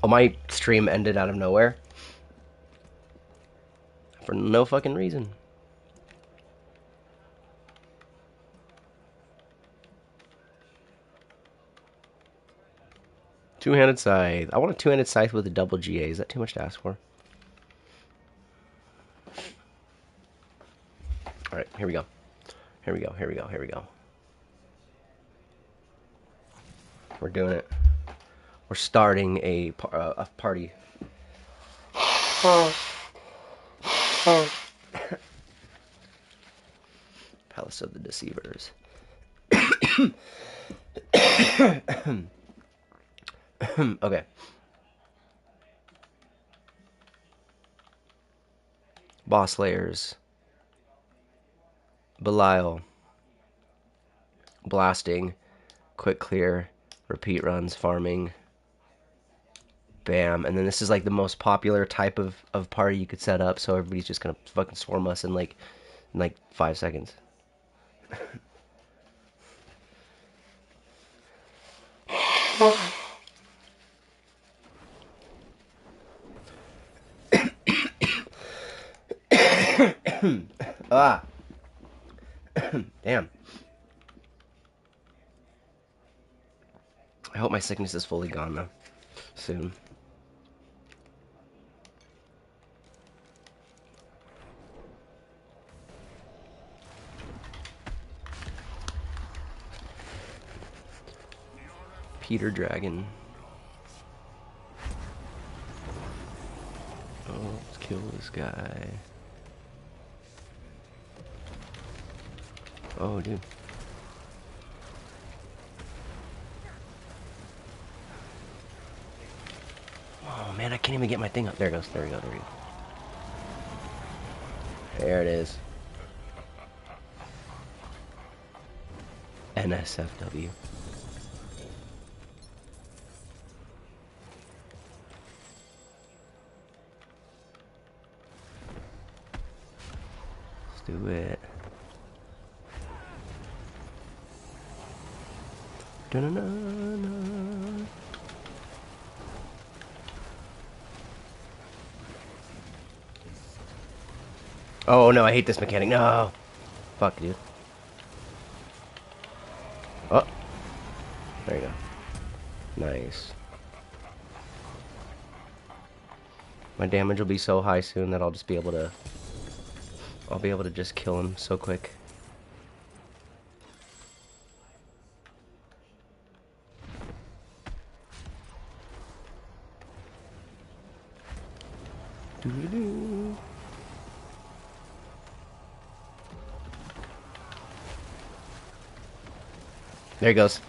Oh, my stream ended out of nowhere. For no fucking reason. Two-handed scythe. I want a two-handed scythe with a double GA. Is that too much to ask for? Alright, here we go. Here we go, here we go, here we go. We're doing it. We're starting a party. Palace of the Deceivers. Okay. Boss layers. Belial. Blasting. Quick clear. Repeat runs. Farming. Bam. And then this is like the most popular type of party you could set up, so everybody's just gonna fucking swarm us in like 5 seconds. Ah. Damn. I hope my sickness is fully gone though. Soon. Peter Dragon. Oh, let's kill this guy. Oh, dude. Oh, man, I can't even get my thing up. There it goes. There we go. There we go. There it is. NSFW. Let's do it. Da-na-na-na. Oh no, I hate this mechanic. No. Fuck, dude. Oh. There you go. Nice. My damage will be so high soon that I'll just be able to... I'll be able to just kill him so quick. Doo-doo-doo. There he goes.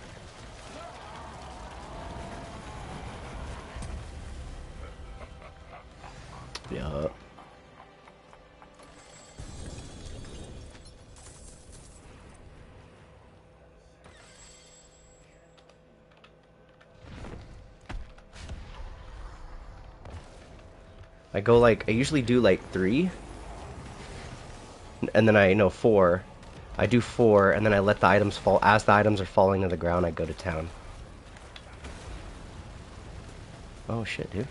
Yup. I usually do like 3. And then I know 4. I do 4, and then I let the items fall. As the items are falling to the ground, I go to town. Oh shit, dude.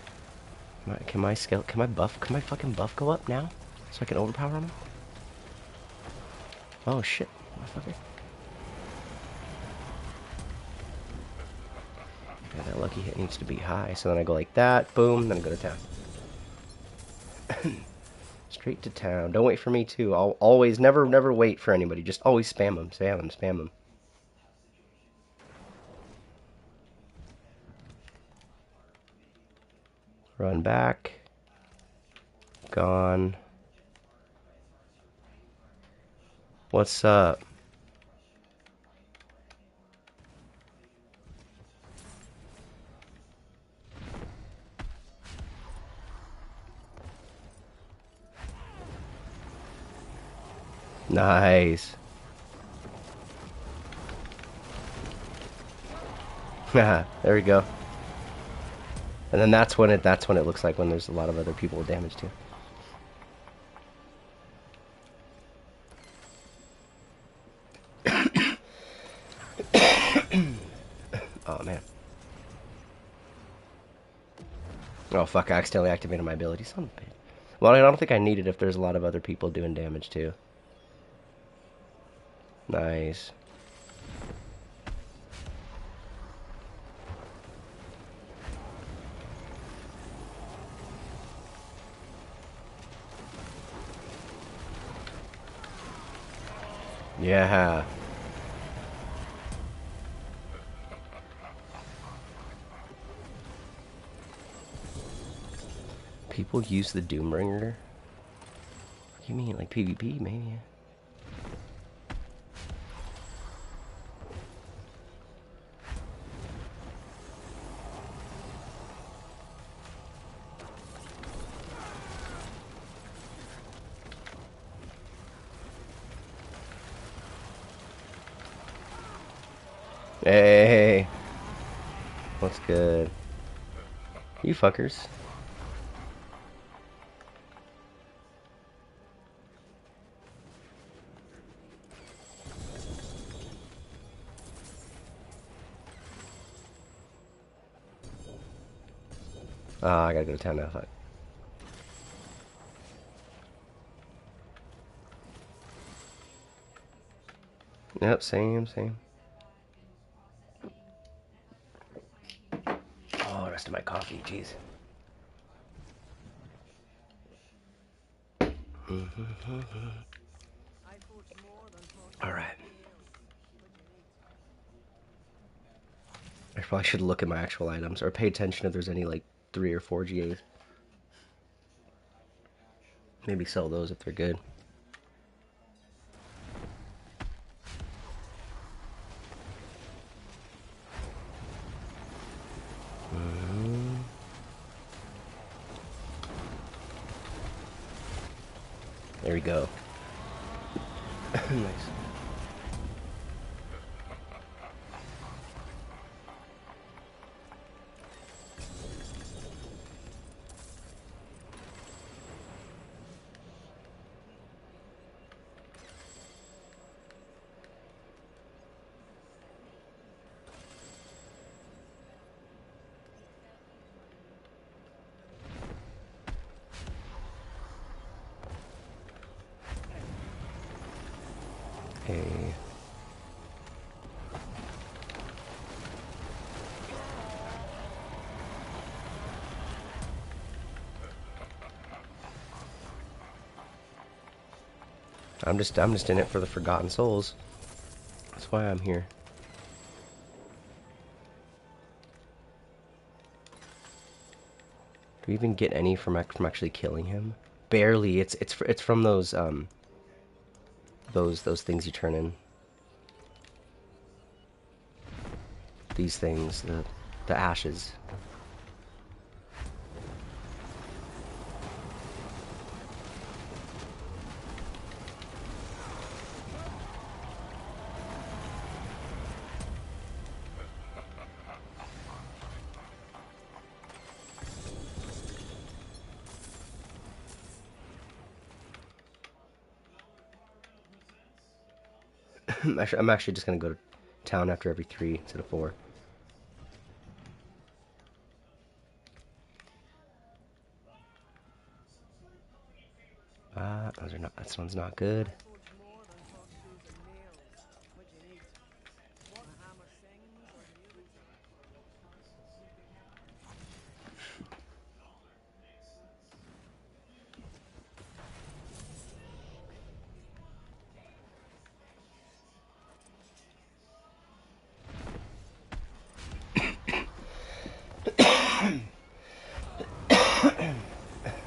Can my fucking buff go up now? So I can overpower him? Oh shit, motherfucker. Yeah, that lucky hit needs to be high, so then I go like that, boom, then I go to town. Straight to town. Don't wait for me too. I'll always, never wait for anybody. Just always spam them, spam them, spam them. Run back. Gone. What's up? Nice. There we go. And then that's when it looks like when there's a lot of other people with damage too. Oh man. Oh fuck! I accidentally activated my ability. Son of a bitch. Well, I don't think I need it if there's a lot of other people doing damage too. Nice. Yeah. People use the Doombringer? What do you mean? Like PvP, maybe? Hey! What's good? You fuckers. Ah, I gotta go to town now. Fuck. Yep, same. Oh, the rest of my coffee, jeez. Alright. I probably should look at my actual items or pay attention if there's any like 3 or 4 GAs. Maybe sell those if they're good. There we go. Nice. Hey. I'm just in it for the Forgotten Souls. That's why I'm here. Do we even get any from actually killing him? Barely. It's from those things you turn in. These things, the ashes. I'm actually just gonna go to town after every 3 instead of 4. Those are not. This one's not good.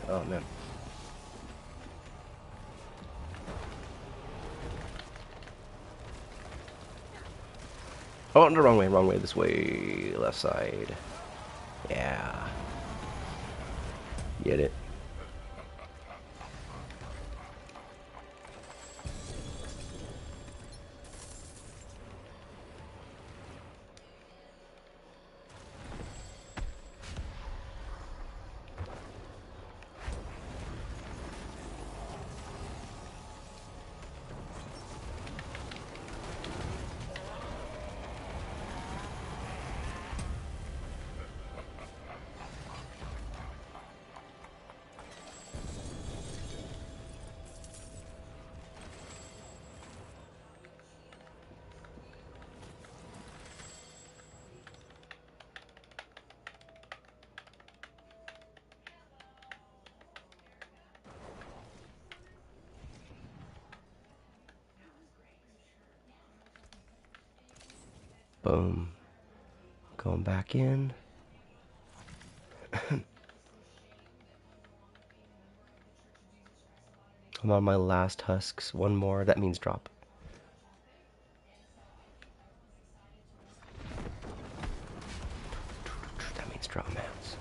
Oh man. Oh, no, wrong way. This way, left side. Yeah. Get it. Boom. Going back in. I'm on my last husks. One more. That means drop. That means drop mats.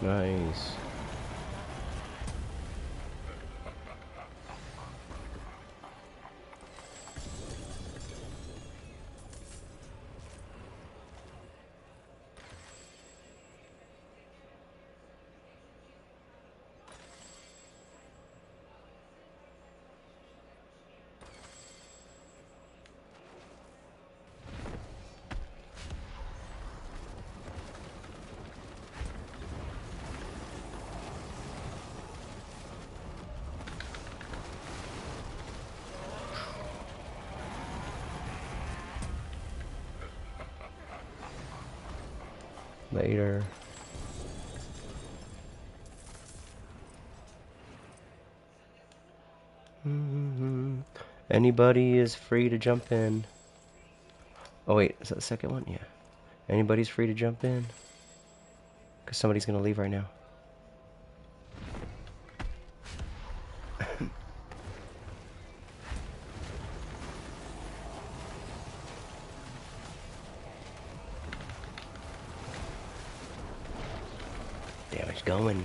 Nice. Later. Anybody is free to jump in. Oh wait, is that the second one? Yeah. Anybody's free to jump in. Because somebody's going to leave right now. Damage going.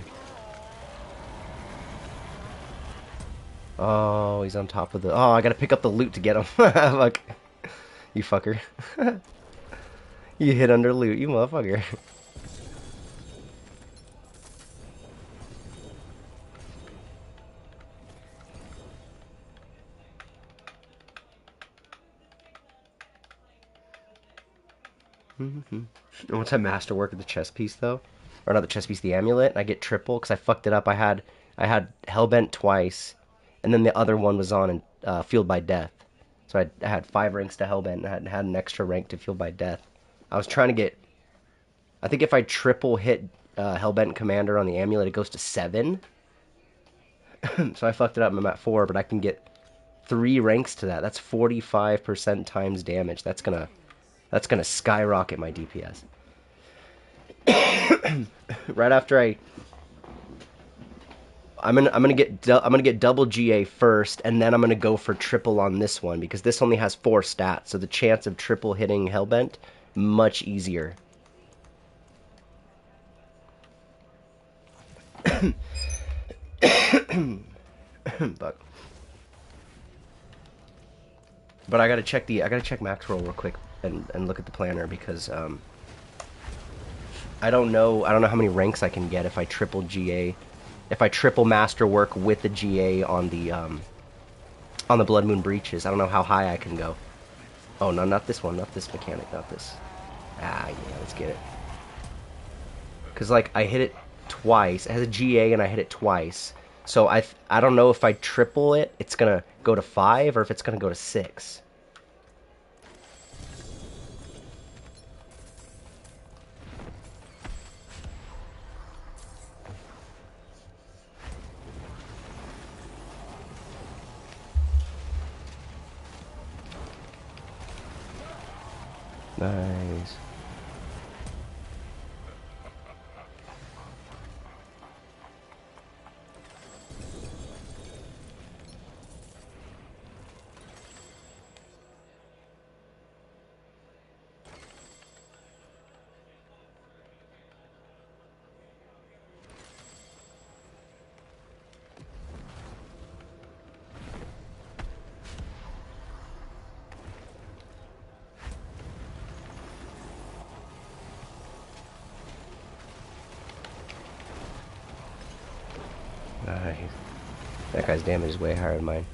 Oh, he's on top of the... Oh, I gotta pick up the loot to get him. Fuck. You fucker. You hid under loot, you motherfucker. Once I masterwork the chest piece, though, or not the chest piece, the amulet, I get triple because I fucked it up. I had Hellbent twice, and then the other one was on Fueled by Death. So I had 5 ranks to Hellbent, and I had an extra rank to Fueled by Death. I was trying to get... I think if I triple hit Hellbent Commander on the amulet, it goes to 7. So I fucked it up, and I'm at 4, but I can get 3 ranks to that. That's 45% times damage. That's gonna skyrocket my DPS. Right after I'm gonna get double GA first, and then I'm gonna go for triple on this one because this only has 4 stats, so the chance of triple hitting Hellbent much easier. Fuck. But I gotta check Maxroll real quick and look at the planner because I don't know how many ranks I can get if I triple GA, if I triple masterwork with the GA on the Blood Moon Breaches. I don't know how high I can go. Oh no, not this one, not this mechanic, not this. Ah, yeah, let's get it. Cause like I hit it twice. It has a GA and I hit it twice. So I don't know if I triple it, it's gonna go to 5 or if it's gonna go to 6. Nice. Nice. That guy's damage is way higher than mine.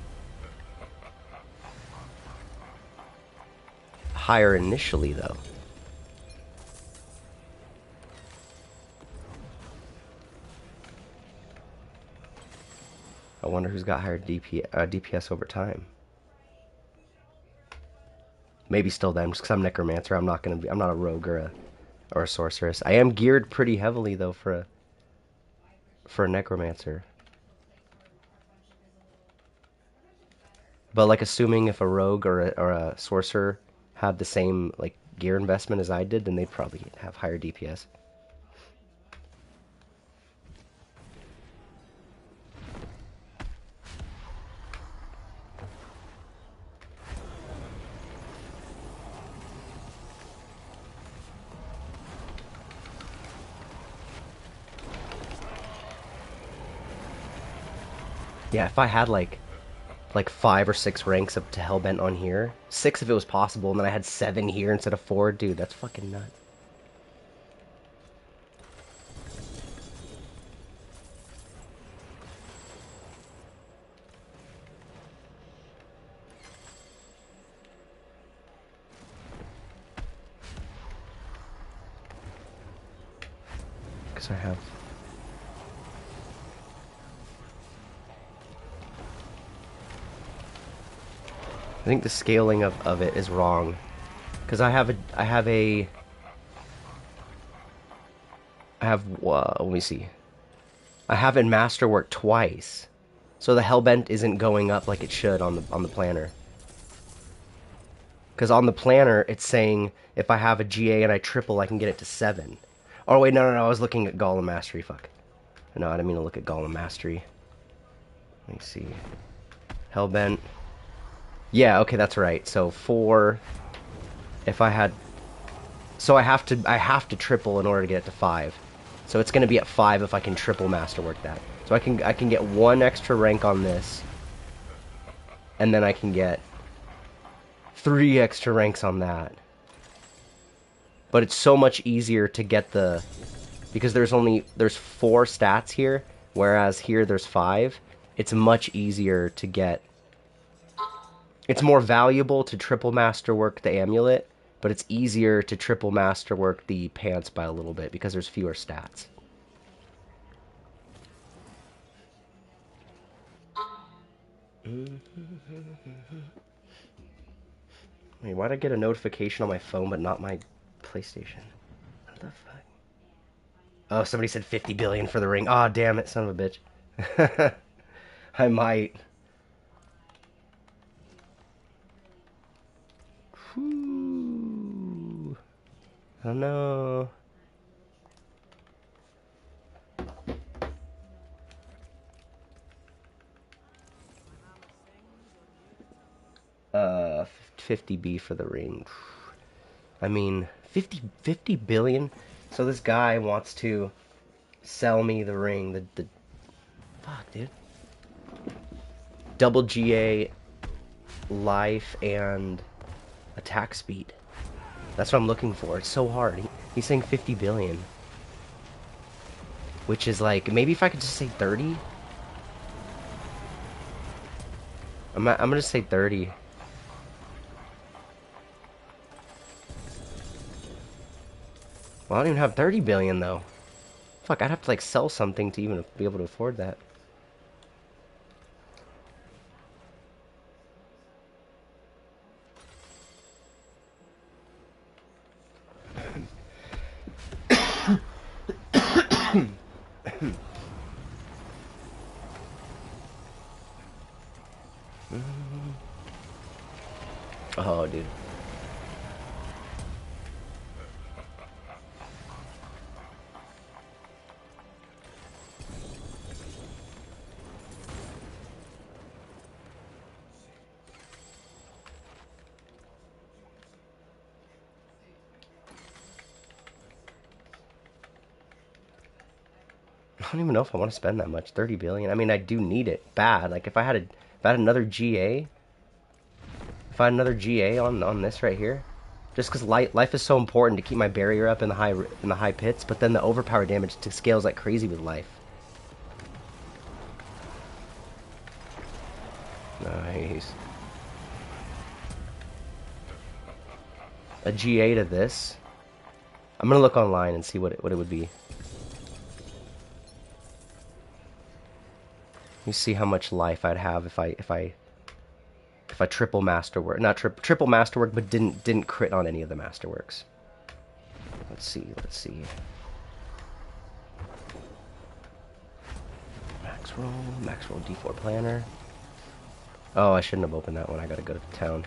Higher initially, though. I wonder who's got higher DPS over time. Maybe still them, just because I'm Necromancer. I'm not a rogue or a sorceress. I am geared pretty heavily though for a Necromancer. But like assuming if a rogue or a sorcerer had the same like gear investment as I did, then they'd probably have higher DPS. Yeah, if I had like 5 or 6 ranks up to Hellbent on here, 6 if it was possible, and then I had 7 here instead of 4, dude, that's fucking nuts. Because I think the scaling of it is wrong. Because let me see. I have in Masterwork twice. So the Hellbent isn't going up like it should on the planner. Because on the planner, it's saying if I have a GA and I triple, I can get it to 7. Oh, wait, no, I was looking at Golem Mastery, fuck. No, I didn't mean to look at Golem Mastery. Let me see. Hellbent. Yeah, okay, that's right. So 4, if I had... So I have to triple in order to get it to 5. So it's going to be at 5 if I can triple Masterwork that. So I can get 1 extra rank on this. And then I can get 3 extra ranks on that. But it's so much easier to get the... Because there's 4 stats here, whereas here there's 5. It's much easier to get... It's more valuable to triple Masterwork the amulet, but it's easier to triple Masterwork the pants by a little bit because there's fewer stats. Wait, why'd I get a notification on my phone but not my PlayStation? What the fuck? Oh, somebody said 50 billion for the ring. Aw, oh, damn it, son of a bitch. I might. Whew. I don't know. Uh, 50B for the ring. I mean, 50 billion? So this guy wants to sell me the ring. The fuck, dude. Double GA, life, and attack speed. That's what I'm looking for. It's so hard. He's saying 50 billion. Which is like, maybe if I could just say 30? I'm gonna say 30. Well, I don't even have 30 billion though. Fuck, I'd have to like sell something to even be able to afford that. Oh, dude. I don't even know if I want to spend that much. 30 billion. I mean, I do need it bad. Like if I had another GA, if I had another GA on this right here, just because life is so important to keep my barrier up in the high pits, but then the overpower damage scales like crazy with life. Nice. A GA to this. I'm gonna look online and see what it would be. Let me see how much life I'd have if I triple Masterwork. Not triple Masterwork, but didn't crit on any of the Masterworks. Let's see. Max roll D4 planner. Oh, I shouldn't have opened that one. I gotta go to town.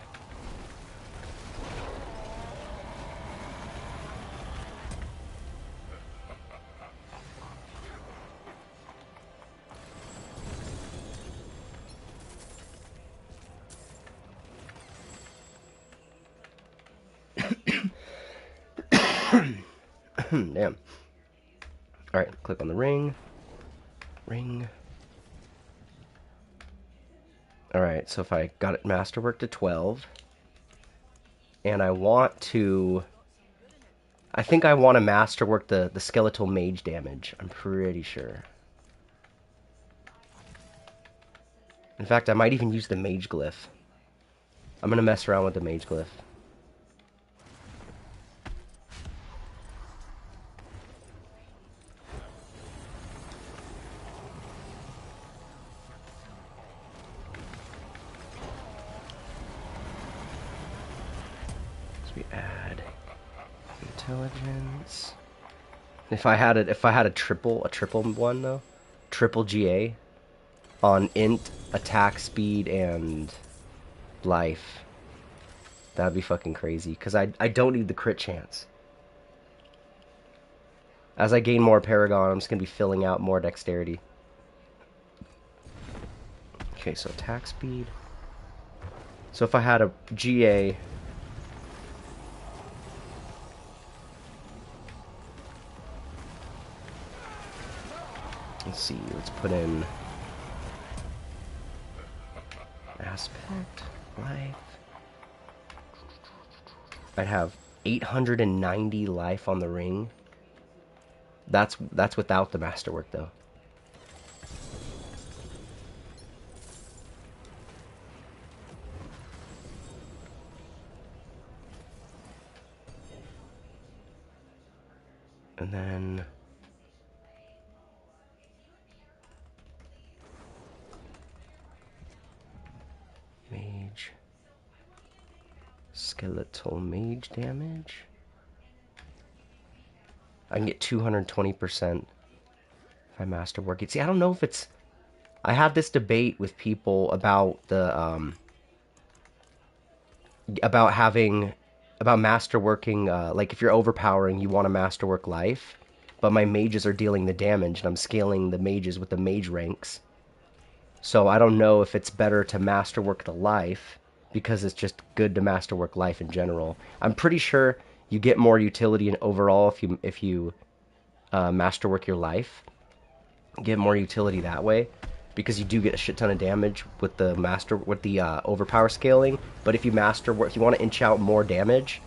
Damn. Alright, click on the ring. Ring. Alright, so if I got it masterwork to 12, and I want to... I think I want to masterwork the skeletal mage damage. I'm pretty sure. In fact, I might even use the mage glyph. I'm going to mess around with the mage glyph. So we add intelligence. If I had a triple one though, triple GA on int, attack speed, and life, that'd be fucking crazy. Cause I don't need the crit chance. As I gain more Paragon, I'm just gonna be filling out more dexterity. Okay, so attack speed. So if I had a GA. Let's see, let's put in aspect, life. I'd have 890 life on the ring. That's without the masterwork though. And then mage, skeletal mage damage. I can get 220% if I masterwork it. See, I don't know if it's... I had this debate with people about the about masterworking, like if you're overpowering, you want to masterwork life, but my mages are dealing the damage, and I'm scaling the mages with the mage ranks. So I don't know if it's better to masterwork the life, because it's just good to masterwork life in general. I'm pretty sure you get more utility in overall if you masterwork your life. Get more utility that way, because you do get a shit ton of damage with the overpower scaling. But if you if you want to inch out more damage,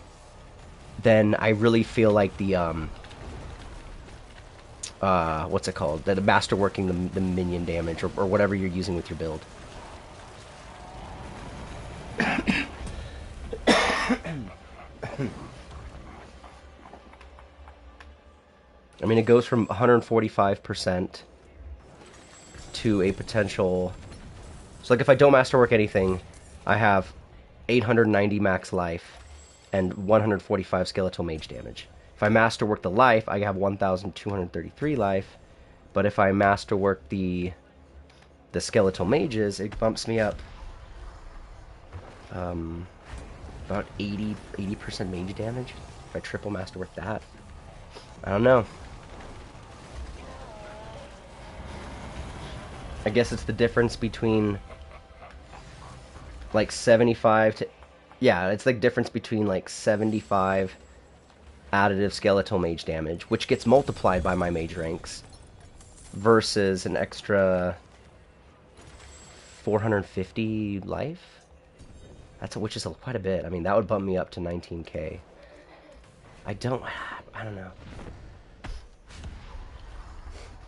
then I really feel like the what's it called? The masterworking the minion damage or whatever you're using with your build. I mean, it goes from 145% to a potential... So, like, if I don't masterwork anything, I have 890 max life and 145 skeletal mage damage. If I masterwork the life, I have 1,233 life. But if I masterwork the skeletal mages, it bumps me up about 80% mage damage. If I triple masterwork that, I don't know. I guess it's the difference between like 75 to... Yeah, it's like difference between like 75 additive skeletal mage damage, which gets multiplied by my mage ranks, versus an extra 450 life. Which is quite a bit. I mean, that would bump me up to 19k. I don't know.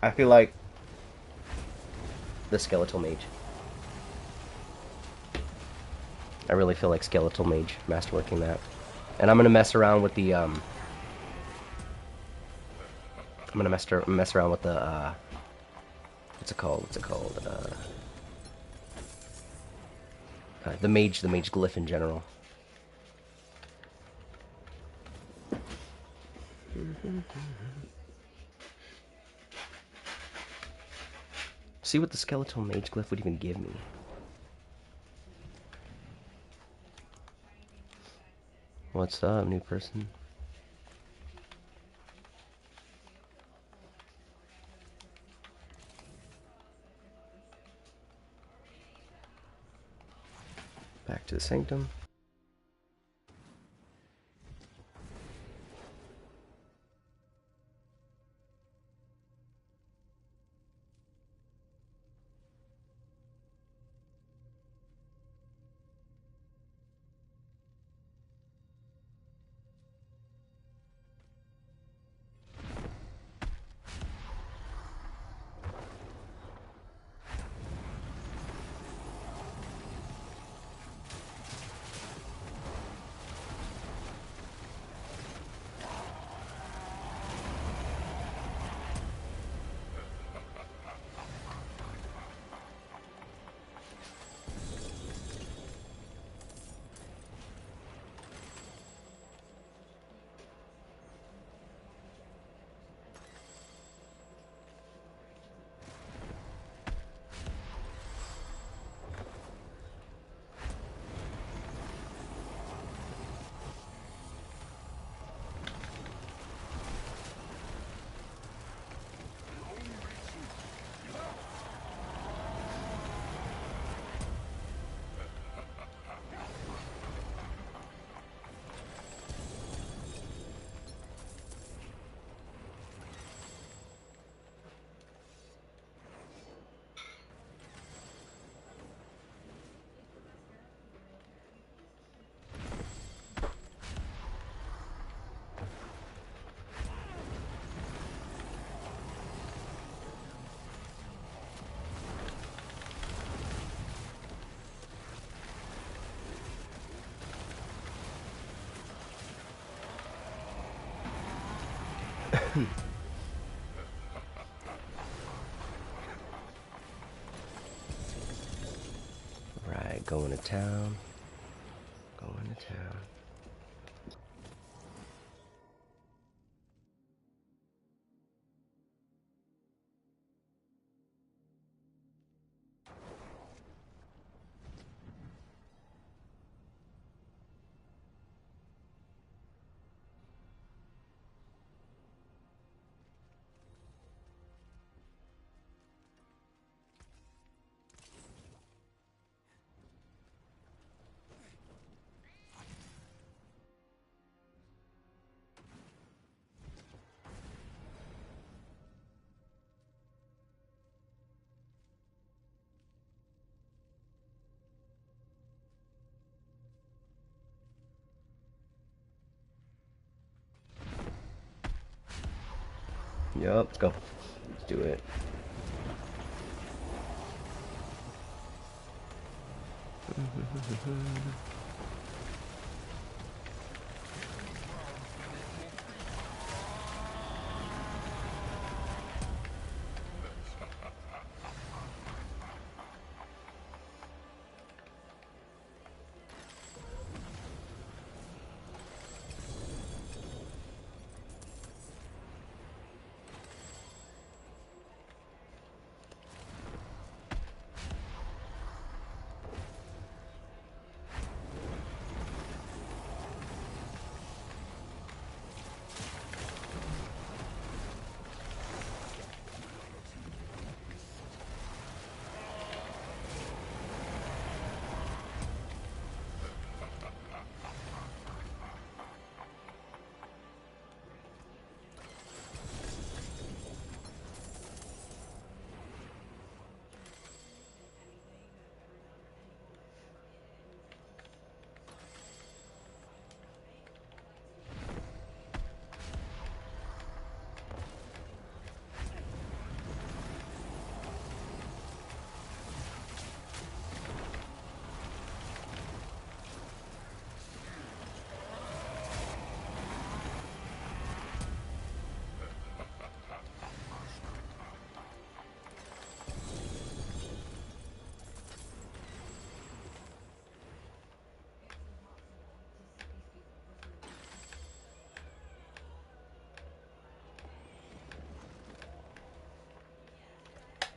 I feel like the skeletal mage. I really feel like skeletal mage masterworking that. And I'm gonna mess around with the I'm gonna mess around with the what's it called? The mage glyph in general. See what the skeletal mage glyph would even give me. What's up, new person? Back to the sanctum. Right, going to town. Going to town. Yup, let's go. Let's do it.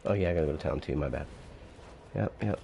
Oh yeah, I gotta go to town too, my bad. Yep, yep.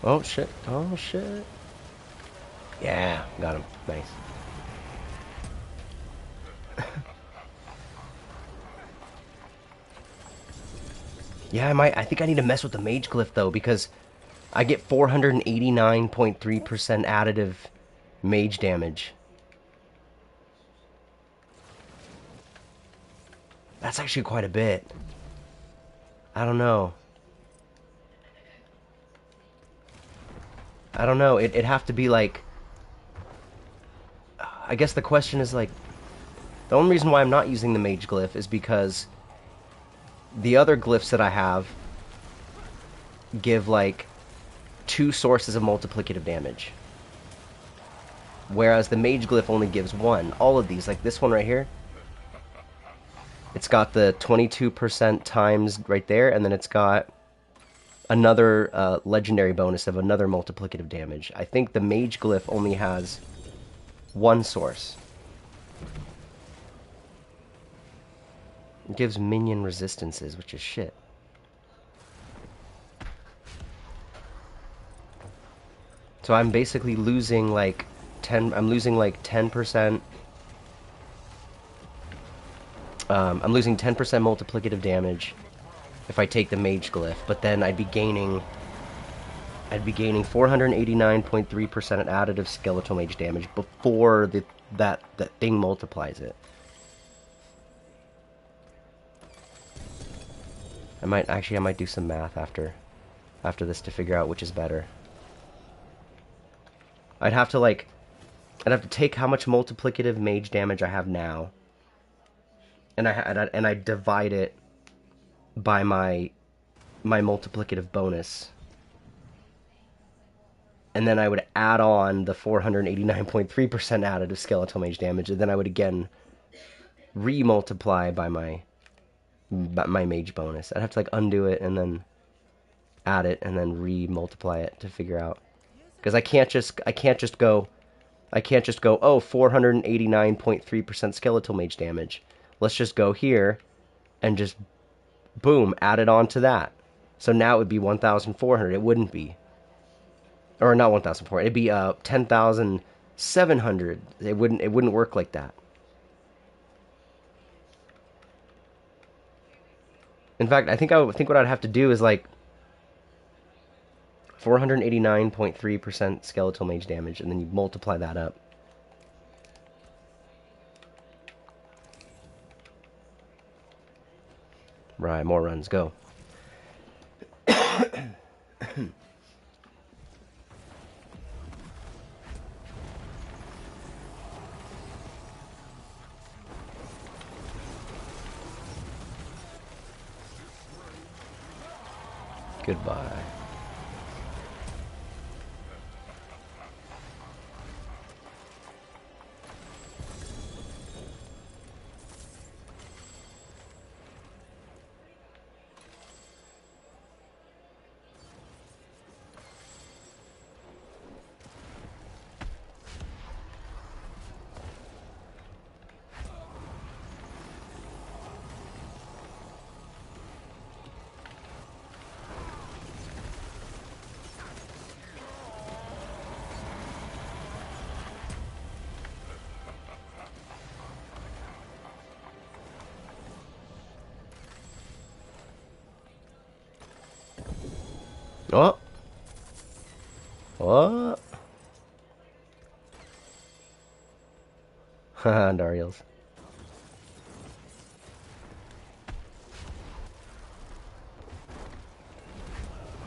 Oh shit. Oh shit. Yeah, got him. Nice. Yeah, I think I need to mess with the mage glyph though, because I get 489.3% additive mage damage. That's actually quite a bit. I don't know. I don't know. It'd have to be like... I guess the question is like... The only reason why I'm not using the mage glyph is because the other glyphs that I have give like 2 sources of multiplicative damage. Whereas the mage glyph only gives 1. All of these, like this one right here, it's got the 22% times right there, and then it's got another legendary bonus of another multiplicative damage. I think the mage glyph only has 1 source. It gives minion resistances, which is shit. So I'm basically losing like 10. I'm losing like 10%. I'm losing 10% multiplicative damage if I take the mage glyph, but then I'd be gaining 489.3% additive skeletal mage damage before that thing multiplies it. I might do some math after this to figure out which is better. I'd have to take how much multiplicative mage damage I have now, and I divide it by my multiplicative bonus, and then I would add on the 489.3% additive skeletal mage damage, and then I would again re-multiply by my mage bonus. I'd have to like undo it and then add it and then re-multiply it to figure out, because I can't just go oh 489.3% skeletal mage damage. Let's just go here and just boom add it on to that. So now it would be 1,400. It wouldn't be, or not 1,400. It'd be 10,700. It wouldn't work like that. In fact, I think what I'd have to do is like 489.3% skeletal mage damage, and then you multiply that up. Right, more runs, go. Goodbye. Oh. What? Haha, Dariels.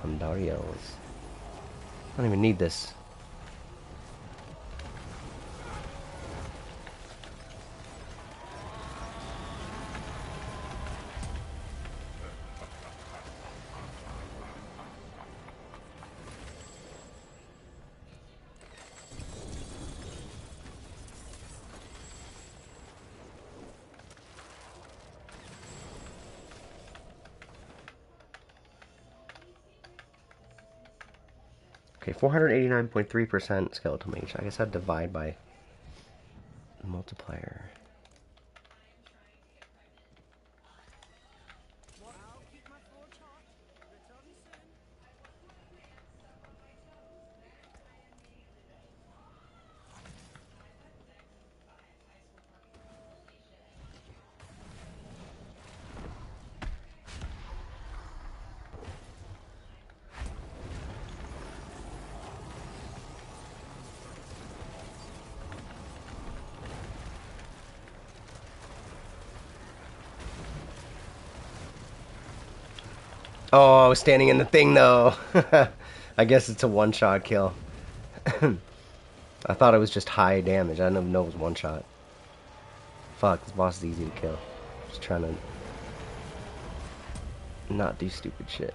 Dariels. I don't even need this. Okay, 489.3% skeletal mage. I guess I'd divide by multiplier. Oh, I was standing in the thing though. I guess it's a one-shot kill. I thought it was just high damage. I didn't even know it was one shot. Fuck, this boss is easy to kill. Just trying to not do stupid shit.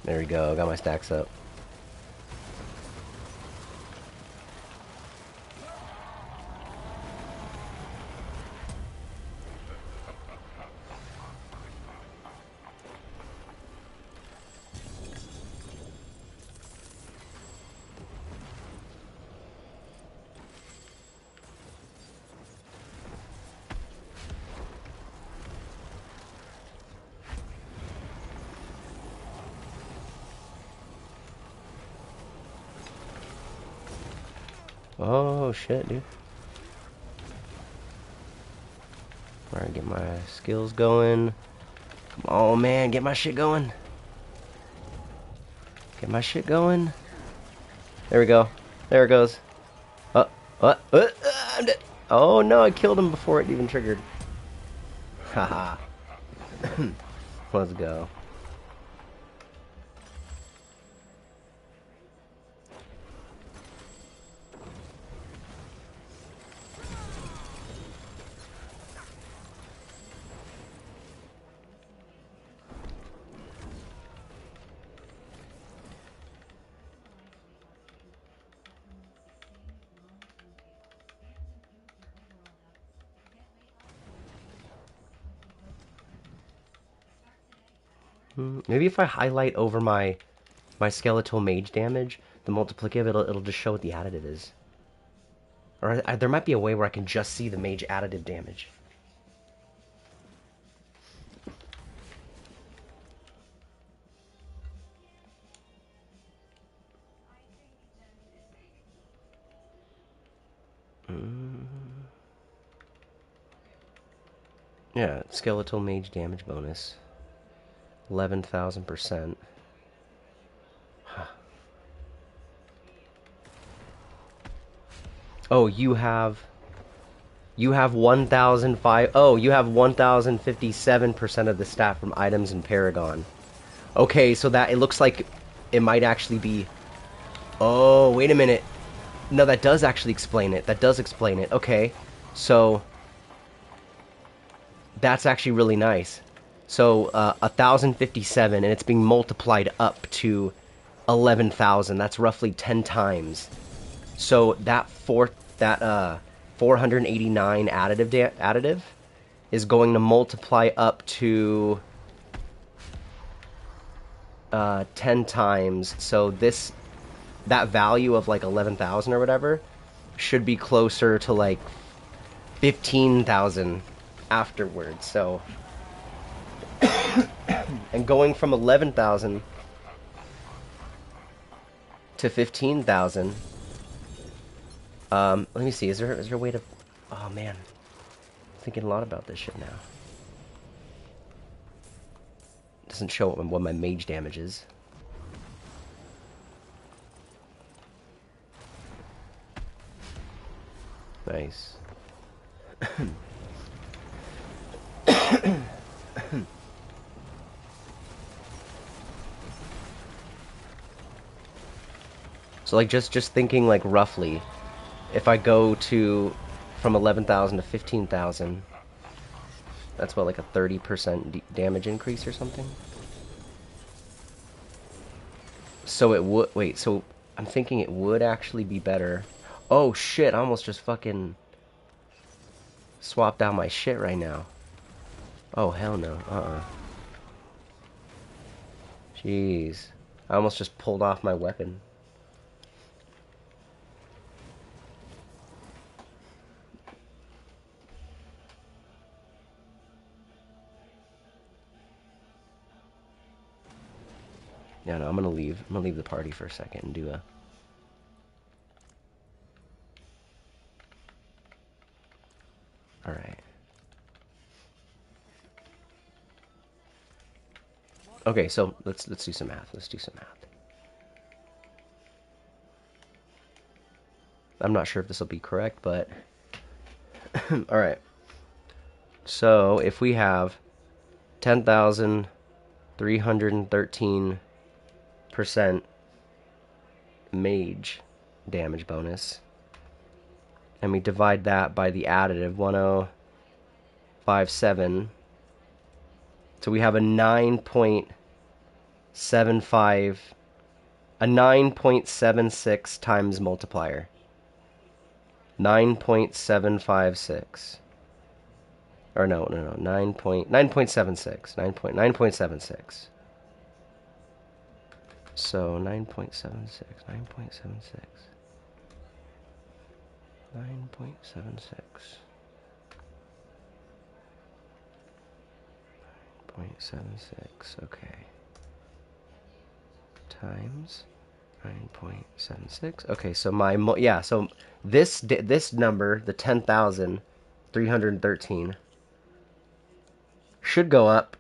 There we go, got my stacks up. Oh shit, dude. Alright, get my skills going. Come on, man, get my shit going. Get my shit going. There we go. There it goes. I'm dead. Oh no, I killed him before it even triggered. Haha. Let's go. Maybe if I highlight over my skeletal mage damage, the multiplicative, it'll just show what the additive is. Or there might be a way where I can just see the mage additive damage. Yeah, skeletal mage damage bonus. 11,000%. Oh, you have 1,005. Oh, you have 1,057% of the stat from items in Paragon. Okay, so that it looks like it might actually be. Oh, wait a minute. No, that does actually explain it. That does explain it. Okay, so that's actually really nice. So 1,057, and it's being multiplied up to 11,000. That's roughly 10 times. So that 489 additive is going to multiply up to 10 times. So that value of like 11,000 or whatever should be closer to like 15,000 afterwards. So and going from 11,000 to 15,000. Let me see. Is there a way to? Oh man, I'm thinking a lot about this shit now. Doesn't show what my mage damage is. Nice. So like just thinking like roughly, if I go to from 11,000 to 15,000, that's what, like a 30% damage increase or something. So it would wait. So I'm thinking it would actually be better. Oh shit! I almost just fucking swapped out my shit right now. Oh hell no. Jeez. I almost just pulled off my weapon. Yeah, no, I'm gonna leave. I'm gonna leave the party for a second and do a... Alright. Okay, so let's do some math. Let's do some math. I'm not sure if this will be correct, but... Alright. So, if we have 10,313% mage damage bonus, and we divide that by the additive 1057, so we have a 9.76 times multiplier. 9.756. Or no, 9.76. 9.76. So 9.76, 9.76. 9.76. 9.76, okay. Times 9.76. Okay, so so this number, the 10,313, should go up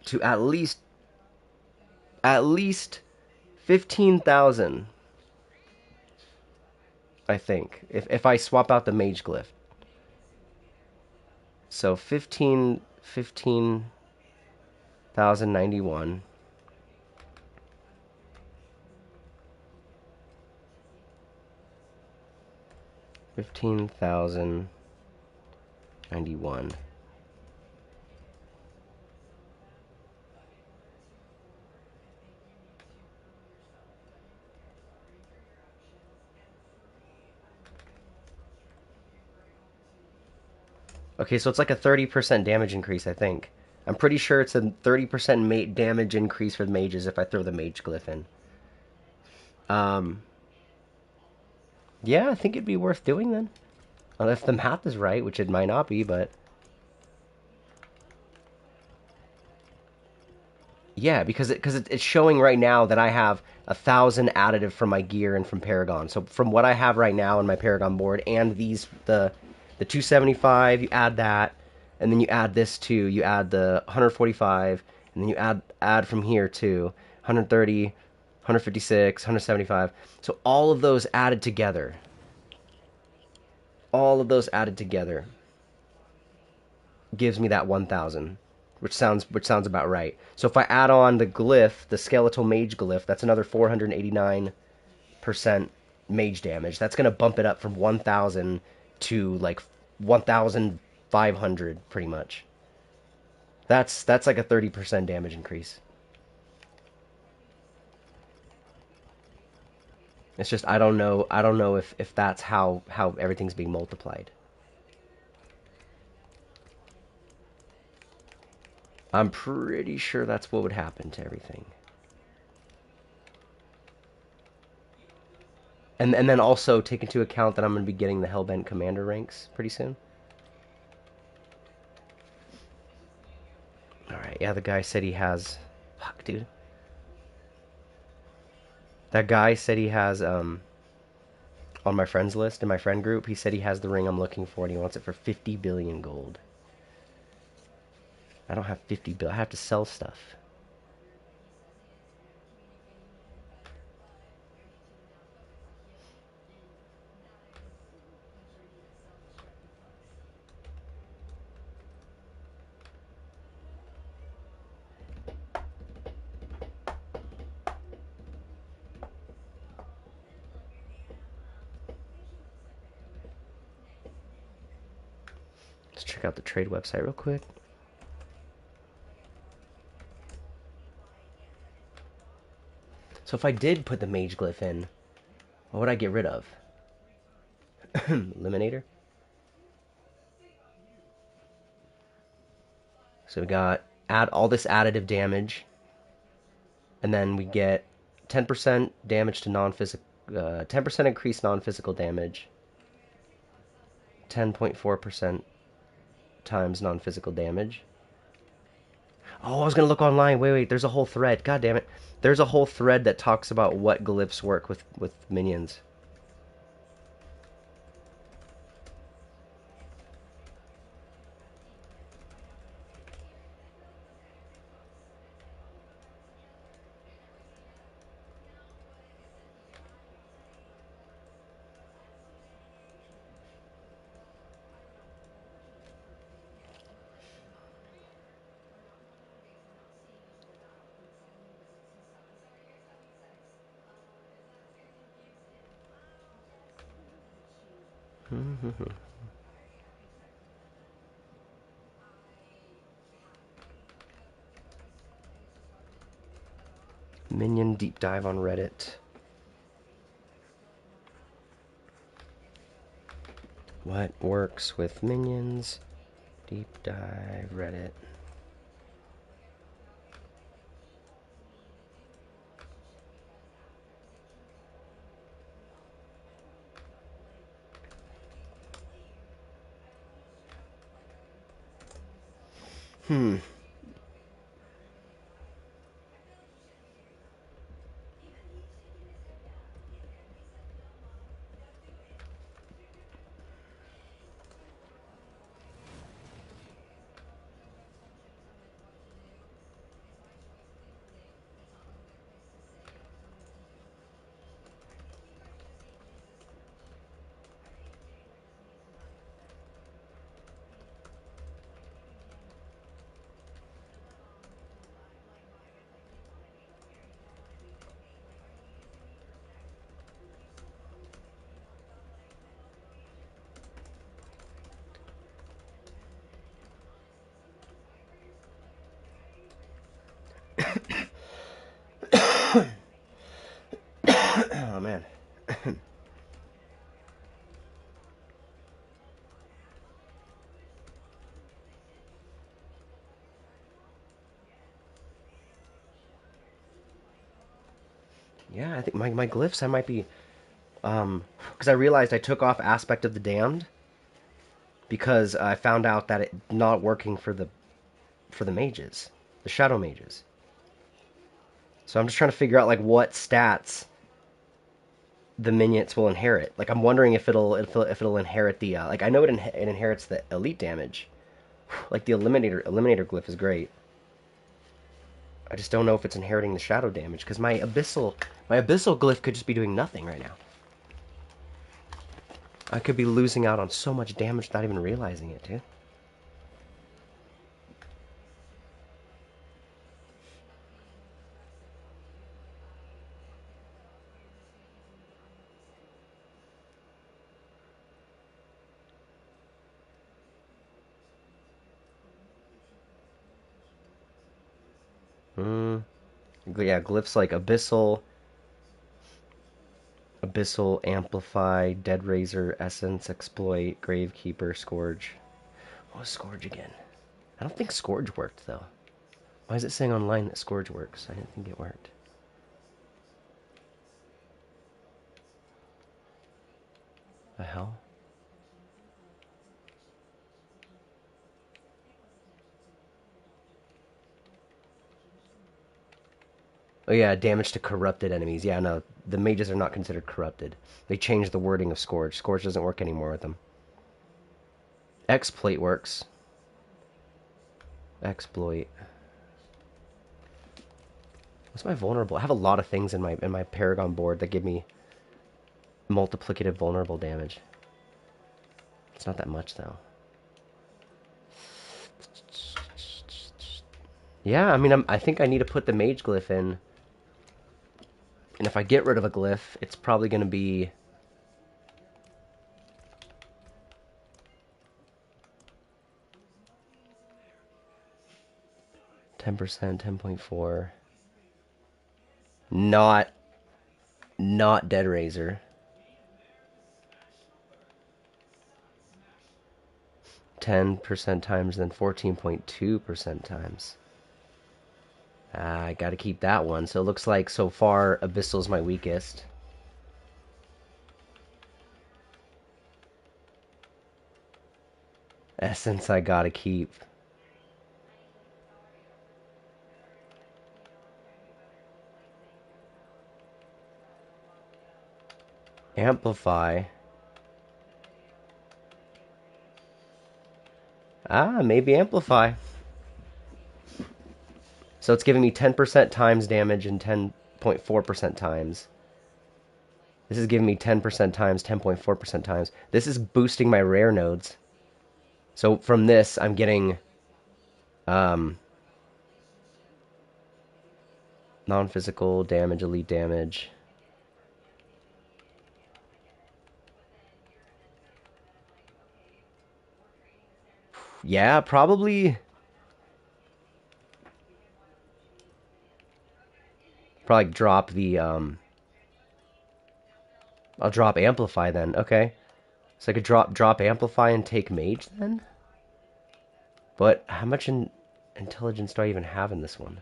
to at least 15,000, I think, if I swap out the mage glyph. So 15,091. 15,091. Okay, so it's like a 30% damage increase, I think. I'm pretty sure it's a 30% damage increase for the mages if I throw the mage glyph in. Um, yeah, I think it'd be worth doing then. If the math is right, which it might not be, but... Yeah, because it's showing right now that I have 1,000 additive from my gear and from Paragon. So from what I have right now on my Paragon board and the 275, you add that, and then you add this too. You add the 145, and then you add from here too. 130, 156, 175. So all of those added together gives me that 1,000, which sounds about right. So if I add on the glyph, the skeletal mage glyph, that's another 489% mage damage. That's gonna bump it up from 1,000 to like 1,500, pretty much. That's like a 30% damage increase. It's just I don't know if that's how everything's being multiplied. I'm pretty sure that's what would happen to everything. And then also take into account that I'm going to be getting the Hellbent Commander ranks pretty soon. Alright, yeah, the guy said he has... Fuck, dude. That guy said he has, on my friends list, in my friend group, he said he has the ring I'm looking for and he wants it for 50 billion gold. I don't have 50 billion. I have to sell stuff. Let's check out the trade website real quick. So if I did put the mage glyph in, what would I get rid of? Eliminator? So we got add all this additive damage, and then we get 10% damage to non-physical, 10% increased non-physical damage, 10.4% times non-physical damage. Oh, I was gonna look online. Wait. There's a whole thread. God damn it. There's a whole thread that talks about what glyphs work with minions. Minion deep dive on Reddit. What works with minions? Deep dive Reddit. Hmm. Oh man. Yeah, I think my glyphs I might be because I realized I took off aspect of the damned because I found out that it not working for the mages, the shadow mages. So I'm just trying to figure out like what stats the minions will inherit. Like I'm wondering if it'll inherit the like I know it inherits the elite damage. Like the eliminator glyph is great. I just don't know if it's inheriting the shadow damage because my abyssal glyph could just be doing nothing right now. I could be losing out on so much damage without even realizing it, dude. Hmm. Yeah, glyphs like abyssal, amplify, dead razor, essence, exploit, gravekeeper, scourge. What was scourge again? I don't think scourge worked though. Why is it saying online that scourge works? I didn't think it worked. The hell? Oh yeah, damage to corrupted enemies. Yeah, no, the mages are not considered corrupted. They changed the wording of Scourge. Scourge doesn't work anymore with them. Exploit works. Exploit. What's my vulnerable? I have a lot of things in my Paragon board that give me multiplicative vulnerable damage. It's not that much though. Yeah, I mean, I think I need to put the mage glyph in, and if I get rid of a glyph, it's probably going to be 10%, 10.4. Not not Dead Razor. 10% times, then 14.2% times. I gotta keep that one. So it looks like so far Abyssal's my weakest. Essence I gotta keep. Amplify. Ah, maybe amplify. So it's giving me 10% times damage and 10.4% times. This is giving me 10% times, 10.4% times. This is boosting my rare nodes. So from this, I'm getting um, non-physical damage, elite damage. Yeah, probably drop the I'll drop amplify then. Okay. So I could drop amplify and take mage then? But how much intelligence do I even have in this one?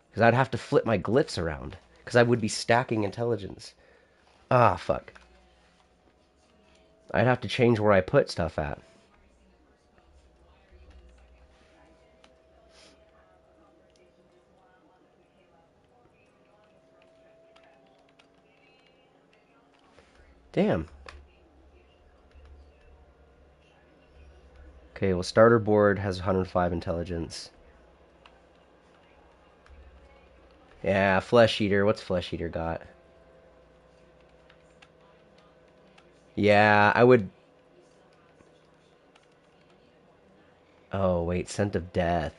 Because I'd have to flip my glyphs around. Because I would be stacking intelligence. Ah, fuck. I'd have to change where I put stuff at. Damn. Okay, well, starter board has 105 intelligence. Yeah, Flesh Eater. What's Flesh Eater got? Yeah, I would... Oh, wait. Scent of Death.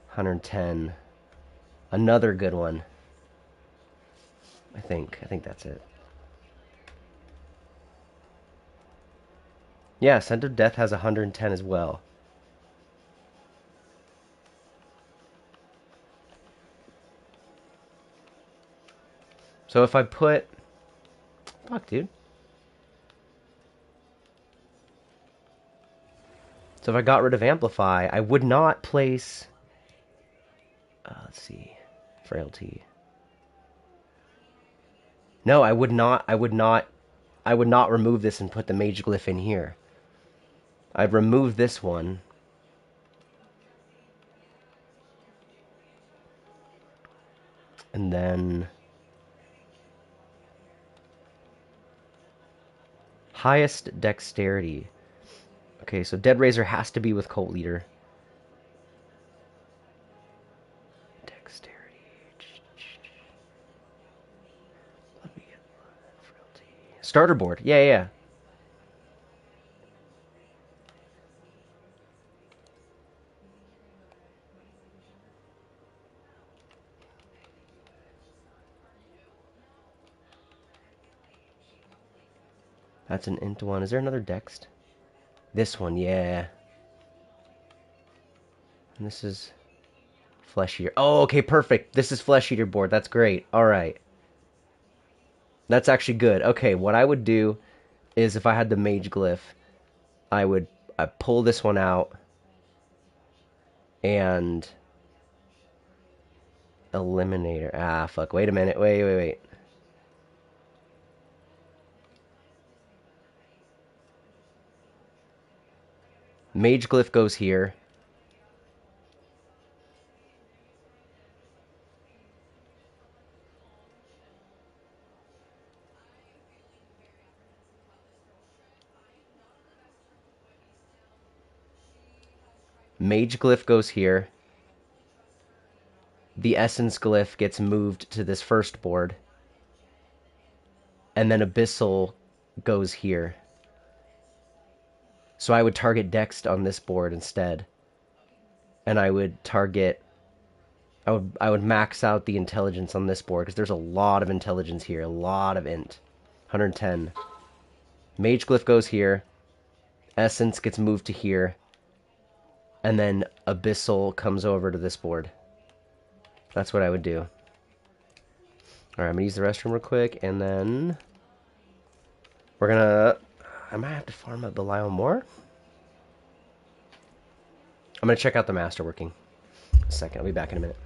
110. Another good one. I think. I think that's it. Yeah, Scent of Death has 110 as well. So if I put... Fuck, dude. So if I got rid of Amplify, I would not place... let's see. Frailty. No, I would not. I would not remove this and put the Mage Glyph in here. I'd remove this one. And then... Highest Dexterity. Okay, so Dead Razor has to be with Cult Leader. Dexterity. Let me get Frailty. Starter board. Yeah, yeah. That's an int one. Is there another Dext? This one, yeah. And this is Flesh Eater. Oh, okay, perfect. This is Flesh Eater board. That's great. All right. That's actually good. Okay, what I would do is if I had the Mage Glyph, I pull this one out and Eliminator. Ah, fuck. Wait a minute. Wait. Mage Glyph goes here. Mage Glyph goes here. The Essence Glyph gets moved to this first board. And then Abyssal goes here. So I would target Dext on this board instead. And I would target... I would max out the intelligence on this board, because there's a lot of intelligence here. A lot of int. 110. Mage Glyph goes here. Essence gets moved to here. And then Abyssal comes over to this board. That's what I would do. Alright, I'm going to use the restroom real quick, and then... We're going to... I might have to farm up Belial more. I'm going to check out the master working. A second, I'll be back in a minute.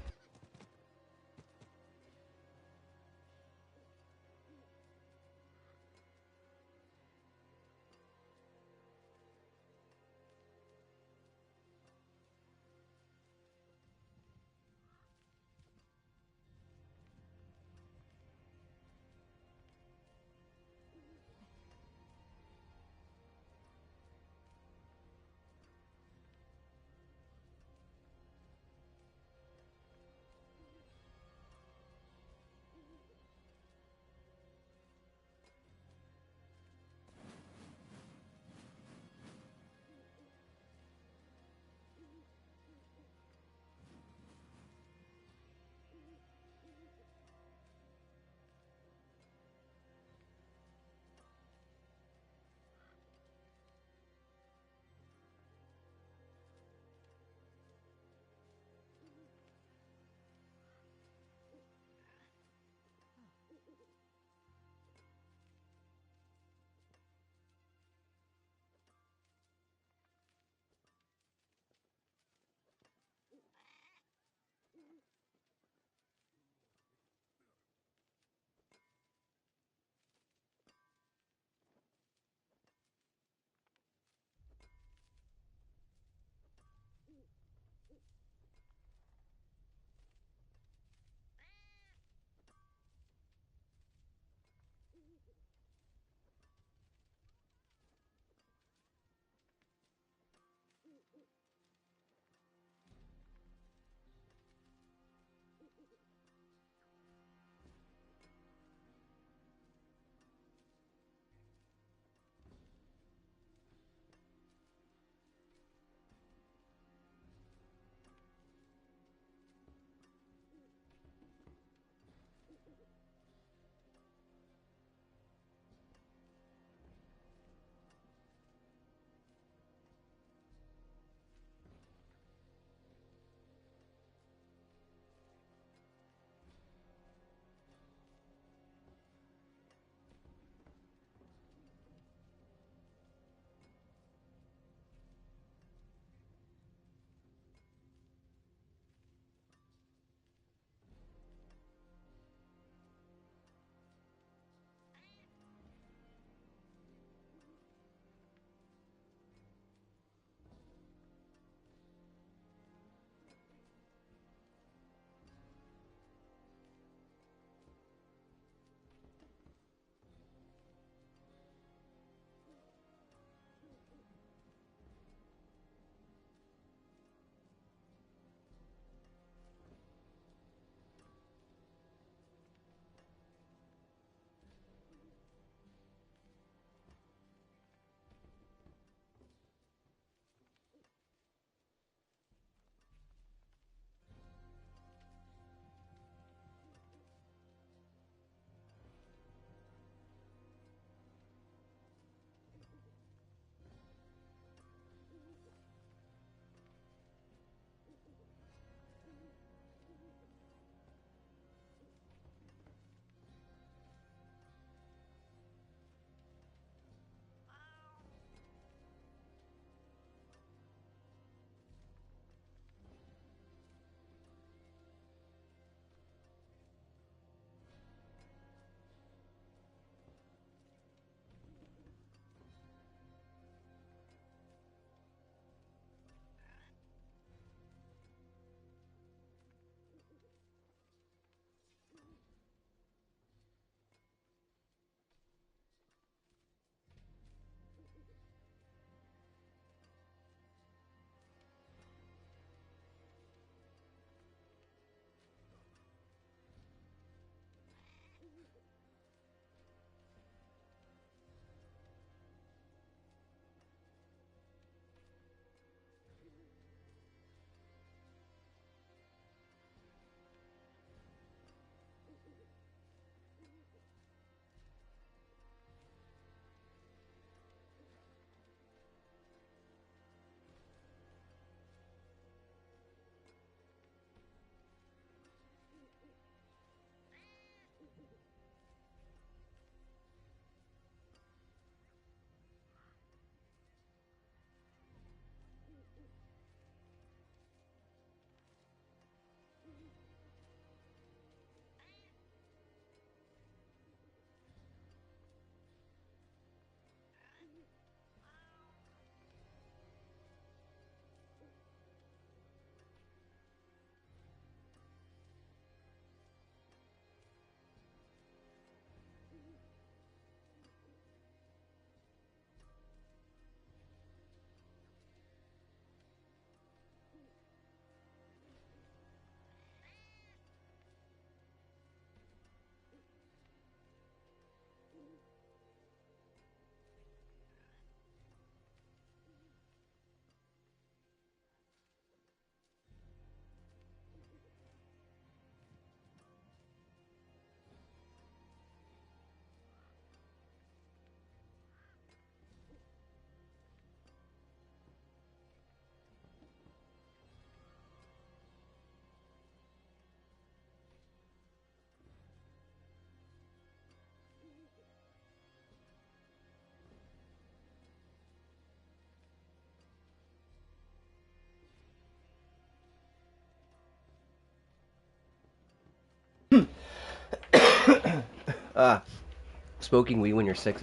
Smoking weed when you're sick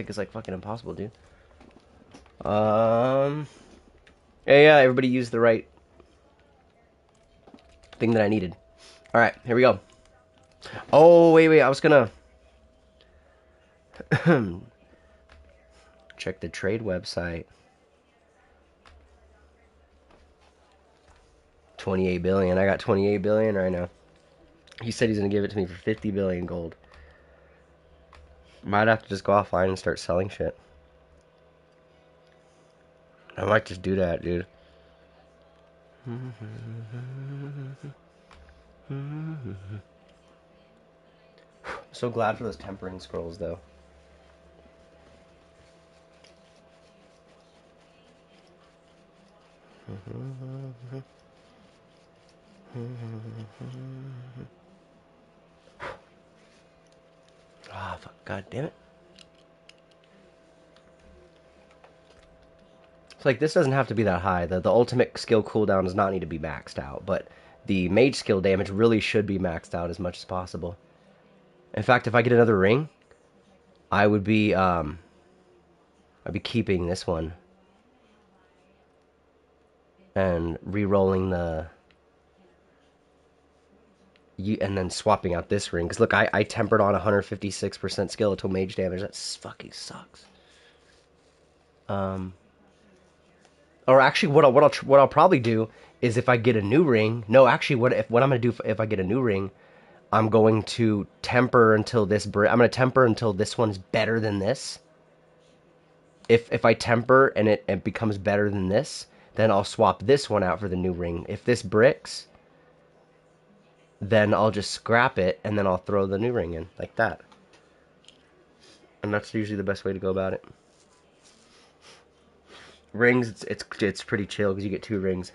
is like fucking impossible, dude. Um, yeah, everybody used the right thing that I needed. All right, here we go. Oh, wait, I was gonna check the trade website. 28 billion. I got 28 billion right now. He said he's gonna give it to me for 50 billion gold. Might have to just go offline and start selling shit. I might just do that, dude. So glad for those tempering scrolls, though. Ah, fuck, god damn it. It's like, this doesn't have to be that high. The ultimate skill cooldown does not need to be maxed out, but the mage skill damage really should be maxed out as much as possible. In fact, if I get another ring, I would be, I'd be keeping this one. And re-rolling the... and then swapping out this ring. Because look, I tempered on 156% skeletal mage damage. That fucking sucks. Or actually, what I'll probably do is if I get a new ring. No, actually, what I'm gonna do if I get a new ring, I'm going to temper until this. I'm gonna temper until this one's better than this. If I temper and it becomes better than this, then I'll swap this one out for the new ring. If this bricks, then I'll just scrap it and then I'll throw the new ring in like that. And that's usually the best way to go about it. Rings, it's pretty chill because you get 2 rings.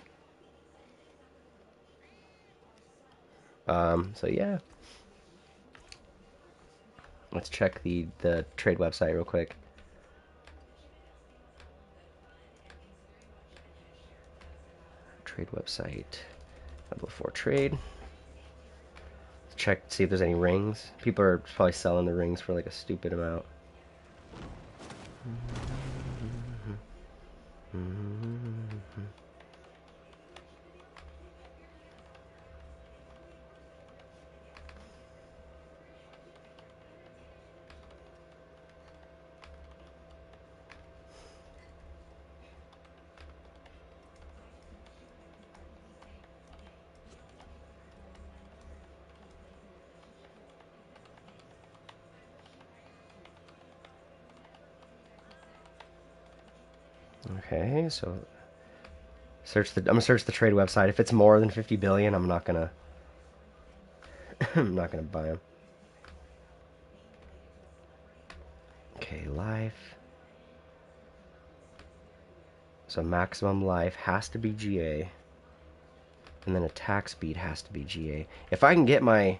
So yeah. Let's check the trade website real quick. Trade website. Level 4 trade. Let's check, see if there's any rings. People are probably selling the rings for like a stupid amount. Okay, so I'm gonna search the trade website. If it's more than 50 billion, I'm not gonna I'm not gonna buy them. Okay, life. So maximum life has to be GA, and then attack speed has to be GA. If I can get my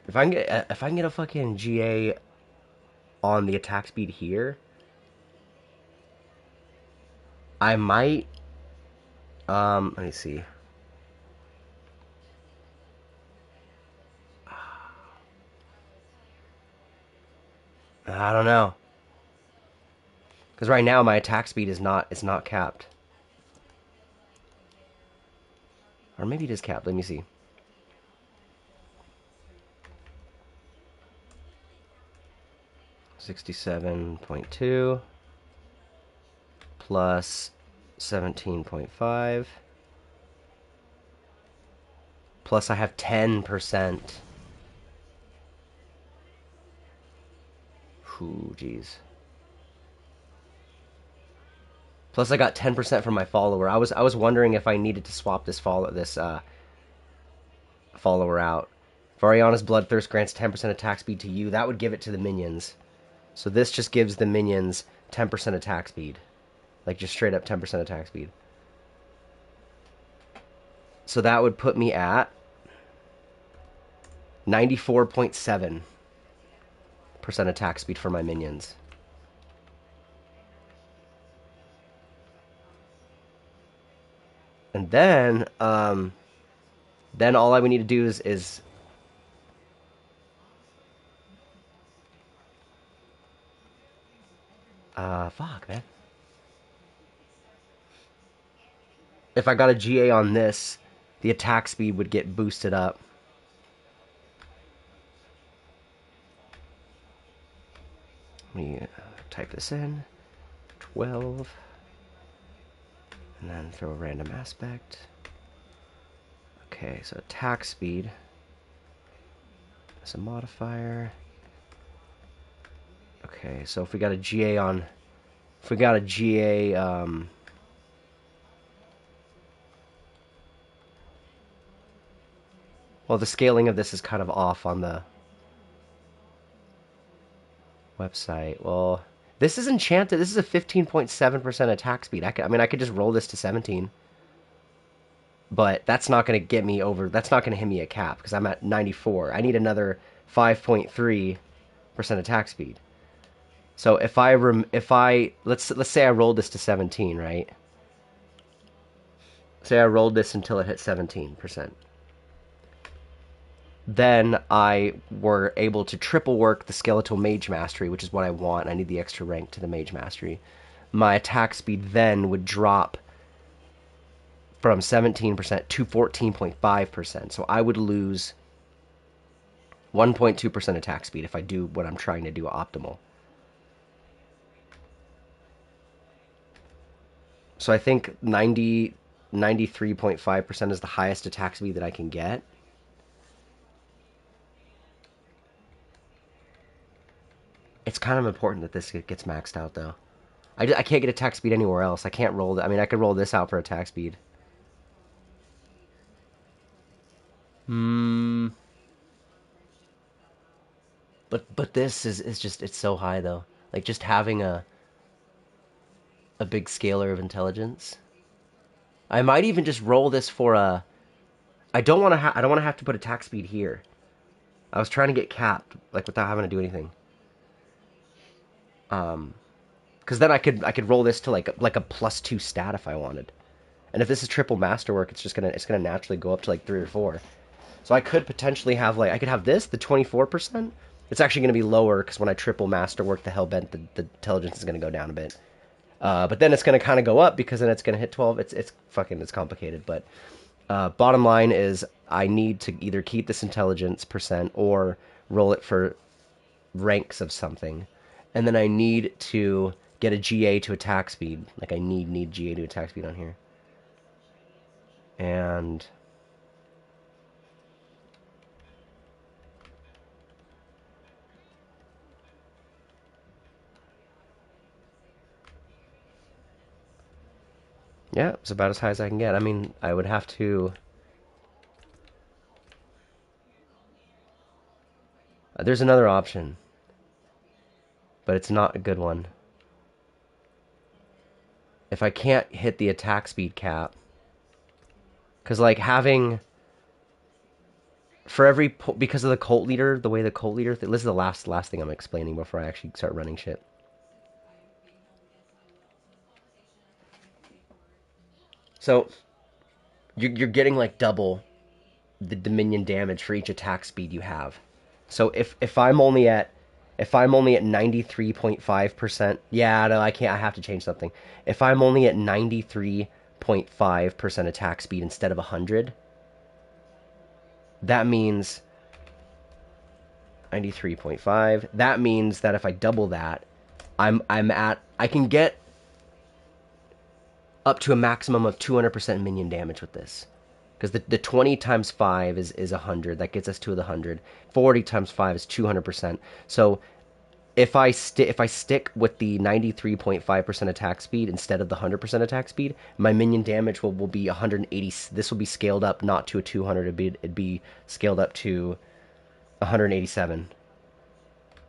if I can get a fucking GA on the attack speed here, I might let me see. I don't know. Because right now my attack speed is not, it's not capped. Or maybe it is capped. Let me see. 67.2 plus 17.5 plus I have 10%. Ooh, jeez. Plus I got 10% from my follower. I was wondering if I needed to swap this follower out. Variana's Bloodthirst grants 10% attack speed to you. That would give it to the minions. So this just gives the minions 10% attack speed. Like just straight up 10% attack speed. So that would put me at 94.7% attack speed for my minions. And then all I would need to do is Fuck, man. If I got a GA on this, the attack speed would get boosted up. Let me type this in. 12. And then throw a random aspect. Okay, so attack speed. That's a modifier. Okay, so if we got a GA on... If we got a GA... well, the scaling of this is kind of off on the website. Well, this is enchanted. This is a 15.7% attack speed. I mean, I could just roll this to 17. But that's not going to get me over... That's not going to hit me a cap, because I'm at 94. I need another 5.3% attack speed. So if I let's say I rolled this to 17, right? Say I rolled this until it hit 17%. Then I were able to triple work the Skeletal Mage Mastery, which is what I want. I need the extra rank to the Mage Mastery. My attack speed then would drop from 17% to 14.5%. So I would lose 1.2% attack speed if I do what I'm trying to do optimal. So I think 93.5% is the highest attack speed that I can get. It's kind of important that this gets maxed out, though. I can't get attack speed anywhere else. I can't roll... I mean, I could roll this out for attack speed. But this is just... It's so high, though. Like, just having a big scalar of intelligence. I might even just roll this for a... I don't want to have to put attack speed here. I was trying to get capped, like, without having to do anything. Because then I could roll this to like a +2 stat if I wanted. And if this is triple masterwork, it's gonna naturally go up to like 3 or 4. So I could potentially have like... I could have this, the 24%. It's actually gonna be lower because when I triple masterwork the Hellbent, the intelligence is gonna go down a bit. But then it's gonna kind of go up because then it's gonna hit 12. It's complicated. But bottom line is I need to either keep this intelligence percent or roll it for ranks of something. And then I need to get a GA to attack speed. Like, I need GA to attack speed on here. And... yeah, it's about as high as I can get. I mean, I would have to... there's another option. But it's not a good one. If I can't hit the attack speed cap... because, like, having... for every... because of the cult leader, the way the cult leader... this is the last thing I'm explaining before I actually start running shit. So, you're getting, like, double the Dominion damage for each attack speed you have. So if I'm only at 93.5%, yeah, no, I can't. I have to change something. If I'm only at 93.5% attack speed instead of 100, that means 93.5. That means that if I double that, I can get up to a maximum of 200% minion damage with this. Because the 20 times 5 is 100. That gets us to the 100. 40 times 5 is 200%. So if I stick with the 93.5% attack speed instead of the 100% attack speed, my minion damage will be 180. This will be scaled up not to a 200. It'd be scaled up to 187.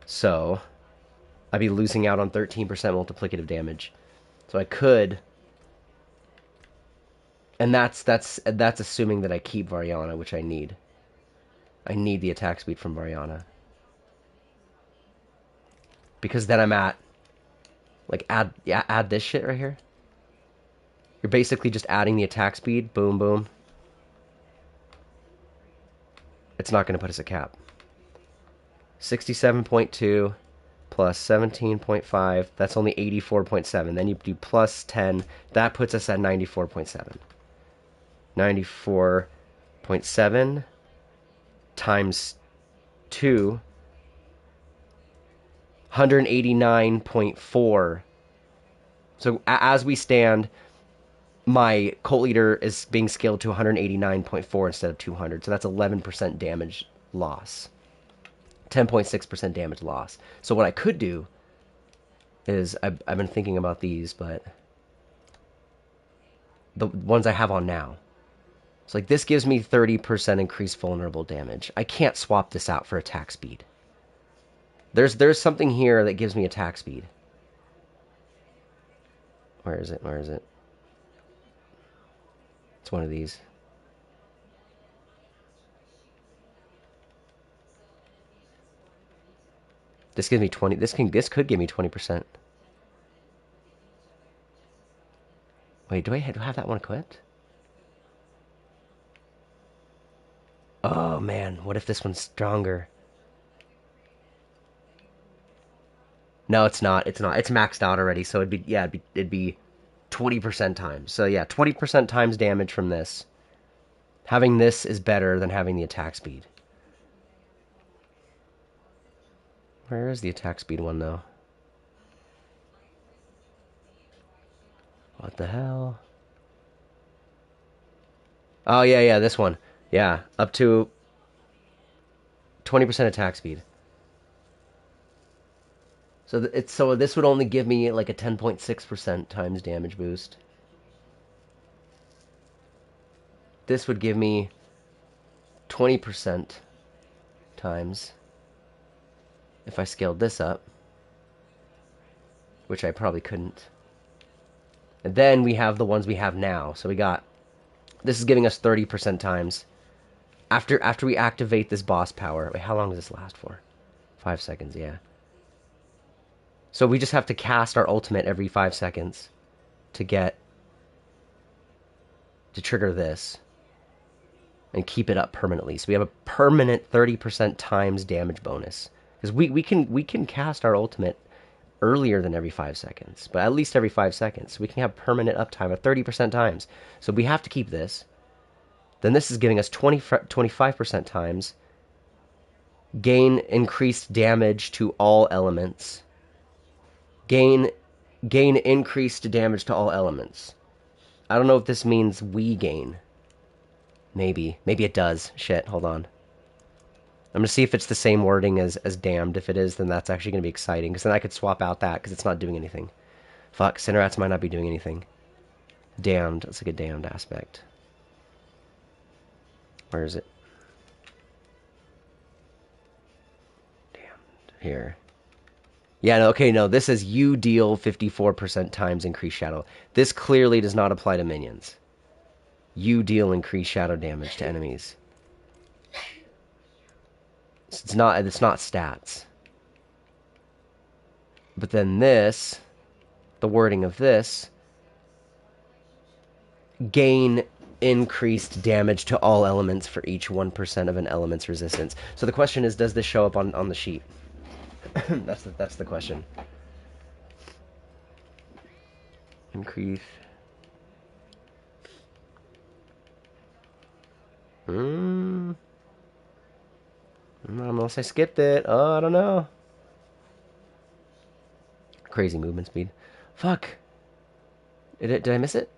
So I'd be losing out on 13% multiplicative damage. So I could... and that's assuming that I keep Variana, which I need. I need the attack speed from Variana. Because then I'm at... like, add this shit right here. You're basically just adding the attack speed. Boom, boom. It's not going to put us at cap. 67.2. plus 17.5. That's only 84.7. Then you do plus 10. That puts us at 94.7. 94.7 times 2. 189.4. So as we stand, my cult leader is being scaled to 189.4 instead of 200. So that's 11% damage loss. 10.6% damage loss. So what I could do is, I've been thinking about these, but the ones I have on now. So like this gives me 30% increased vulnerable damage. I can't swap this out for attack speed. There's something here that gives me attack speed. Where is it? Where is it? It's one of these. This gives me 20. This could give me 20%. Wait, do I have that one equipped? Oh man, what if this one's stronger? No, it's not. It's not. It's maxed out already, so it'd be 20% times. So yeah, 20% times damage from this. Having this is better than having the attack speed. Where is the attack speed one though? What the hell? Oh yeah, this one. Yeah, up to 20% attack speed. So this would only give me like a 10.6% times damage boost. This would give me 20% times if I scaled this up, which I probably couldn't. And then we have the ones we have now. So we got, this is giving us 30% times. After we activate this boss power, wait, how long does this last for? 5 seconds, yeah. So we just have to cast our ultimate every 5 seconds to trigger this and keep it up permanently. So we have a permanent 30% times damage bonus. Because we can cast our ultimate earlier than every 5 seconds, but at least every 5 seconds. We can have permanent uptime of 30% times. So we have to keep this. Then this is giving us 25% times. Gain increased damage to all elements. Gain increased damage to all elements. I don't know if this means we gain. Maybe it does. Shit, hold on. I'm gonna see if it's the same wording as damned. If it is, then that's actually gonna be exciting, because then I could swap out that, because it's not doing anything. Fuck, Cinerats might not be doing anything. Damned. Let's like a damned aspect. Where is it? Damned. Here. Yeah, no, okay, no, this says you deal 54% times increased shadow. This clearly does not apply to minions. You deal increased shadow damage to enemies. It's not stats. But then this, the wording of this, gain increased damage to all elements for each 1% of an element's resistance. So the question is, does this show up on the sheet? That's the question. Increase. Unless I skipped it. Oh, I don't know. Crazy movement speed. Fuck. Did I miss it?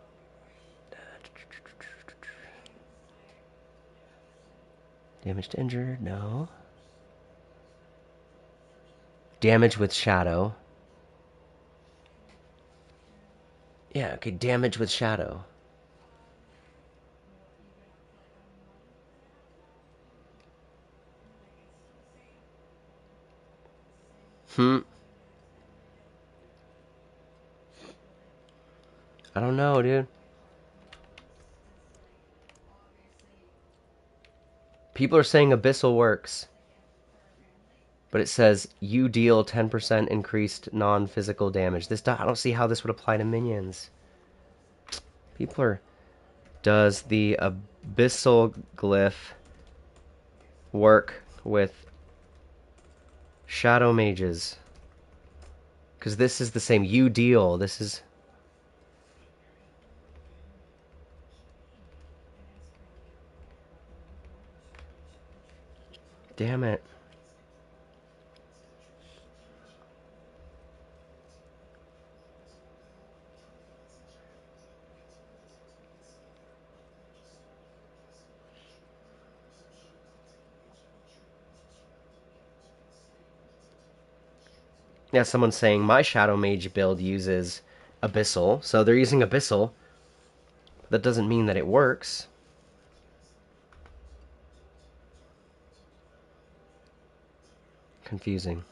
Damage to injured? No. Damage with shadow. Yeah, okay, damage with shadow. I don't know, dude. People are saying Abyssal works. But it says you deal 10% increased non-physical damage. I don't see how this would apply to minions. People are... Does the Abyssal Glyph work with Shadow Mages? Because this is the same. You deal. This is. Damn it. Yeah, someone's saying my Shadow Mage build uses Abyssal. So they're using Abyssal. That doesn't mean that it works. Confusing.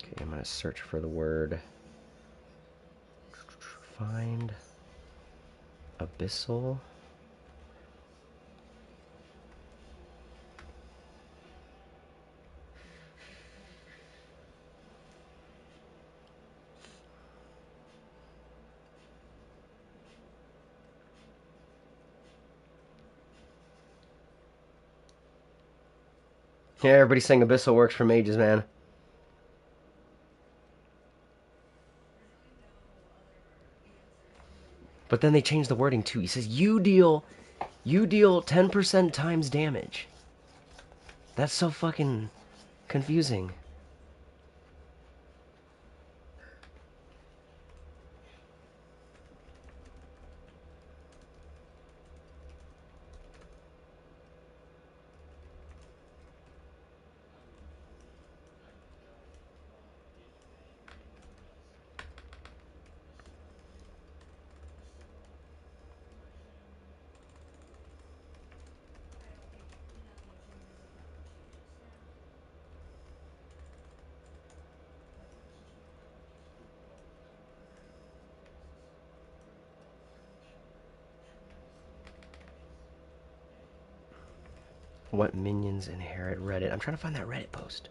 Okay, I'm going to search for the word. Find Abyssal. Yeah, everybody's saying Abyssal works for mages, man. But then they changed the wording too. He says you deal 10% times damage. That's so fucking confusing. What minions inherit Reddit? I'm trying to find that Reddit post.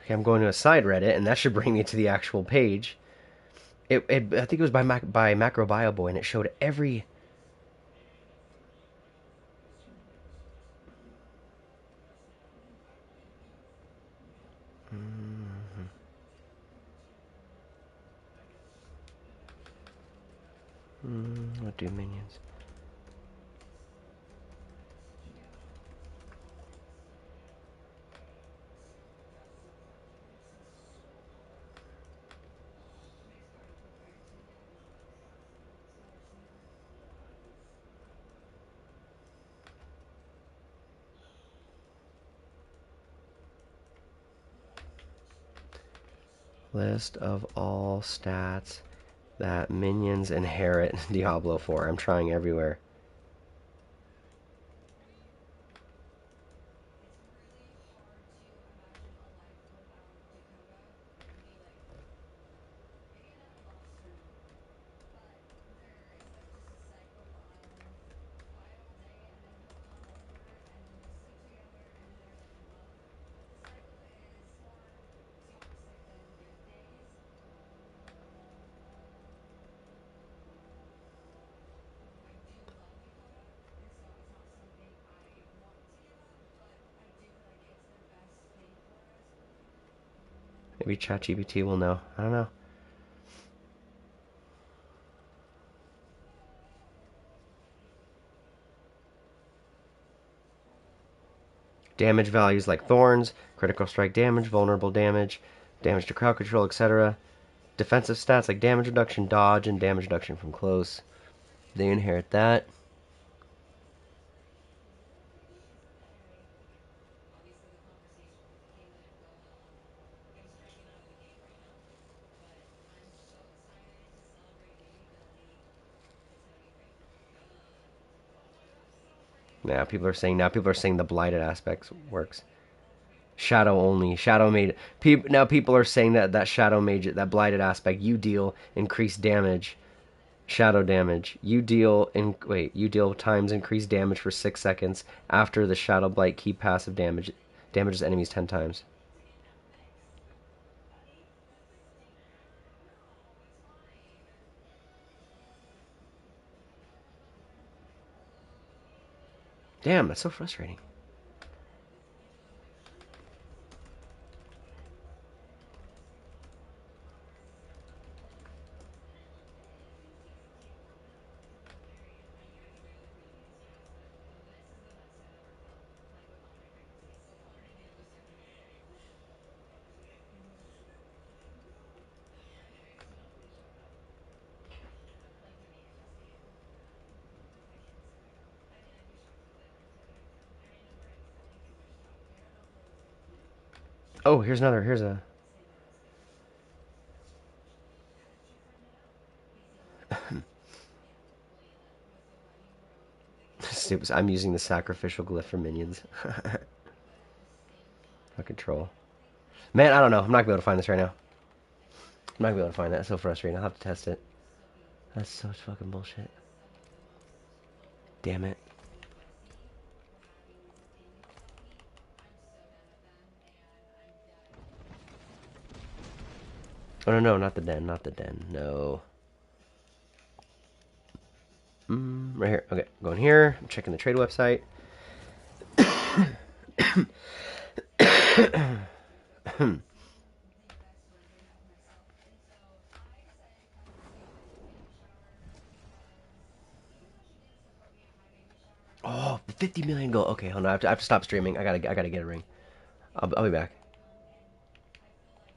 Okay, I'm going to a side Reddit, and that should bring me to the actual page. I think it was by Macro Bio Boy, and it showed every. What do minions? List of all stats that minions inherit Diablo 4. I'm trying everywhere. Maybe ChatGPT will know. I don't know. Damage values like thorns, critical strike damage, vulnerable damage, damage to crowd control, etc. Defensive stats like damage reduction, dodge, and damage reduction from close. They inherit that. Now people are saying the blighted aspects works. Shadow only. Shadow made people now. People are saying that that shadow mage, that blighted aspect, you deal increased damage. Shadow damage. You deal times increased damage for 6 seconds after the shadow blight key passive damage damages enemies 10 times. Damn, that's so frustrating. Oh, here's another. Here's a. Stupid. I'm using the sacrificial glyph for minions. Fucking troll. Man, I don't know. I'm not gonna be able to find this right now. I'm not gonna be able to find that. It's so frustrating. I'll have to test it. That's so fucking bullshit. Damn it. Oh no, no, not the den, not the den. No. Right here. Okay, going here. I'm checking the trade website. Oh, 50 million gold. Okay, hold on. I have to stop streaming. I gotta get a ring. I'll be back.